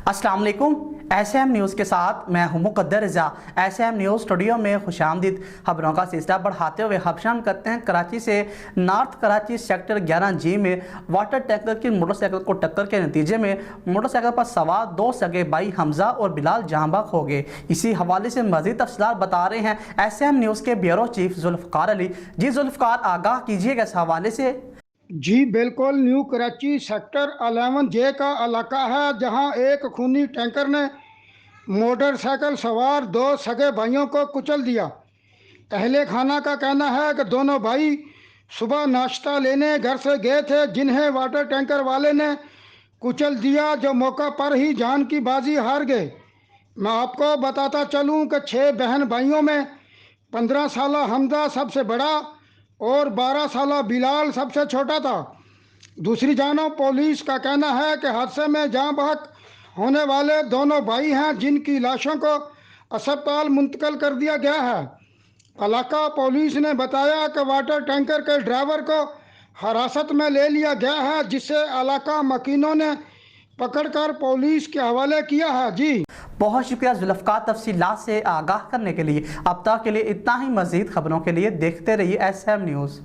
अस्सलाम वालेकुम। SM news के साथ मैं हूं मुक़द्दर रज़ा। SM न्यूज़ स्टूडियो में खुशामदीद। खबरों का सिलसिला बढ़ाते हुए खबशान करते हैं कराची से। नॉर्थ कराची सेक्टर 11G में वाटर टैंकर की मोटरसाइकिल को टक्कर के नतीजे में मोटरसाइकिल पर सवार दो सगे भाई हमजा और बिलाल जहां बहक हो गए। इसी हवाले से मज़ीद तफसीलात बता रहे हैं SM न्यूज़ के ब्यूरो चीफ जुल्फ़कार अली। जी जुल्फ़कार, आगाह कीजिएगा इस हवाले से। जी बिल्कुल, न्यू कराची सेक्टर 11J का इलाका है जहां एक खूनी टैंकर ने मोटरसाइकिल सवार दो सगे भाइयों को कुचल दिया। अहले खाना का कहना है कि दोनों भाई सुबह नाश्ता लेने घर से गए थे, जिन्हें वाटर टैंकर वाले ने कुचल दिया, जो मौका पर ही जान की बाजी हार गए। मैं आपको बताता चलूं कि 6 बहन भाइयों में 15 साल हमजा सबसे बड़ा और 12 साल बिलाल सबसे छोटा था। दूसरी जानब पुलिस का कहना है कि हादसे में जान बहक होने वाले दोनों भाई हैं, जिनकी लाशों को अस्पताल मुंतकिल कर दिया गया है। इलाका पुलिस ने बताया कि वाटर टैंकर के ड्राइवर को हिरासत में ले लिया गया है, जिसे इलाका मकीनों ने पकड़कर पुलिस के हवाले किया है। जी बहुत शुक्रिया जुल्फ़कार, तफसीलात से आगाह करने के लिए। अब तक के लिए इतना ही। मज़ीद खबरों के लिए देखते रहिए SM न्यूज़।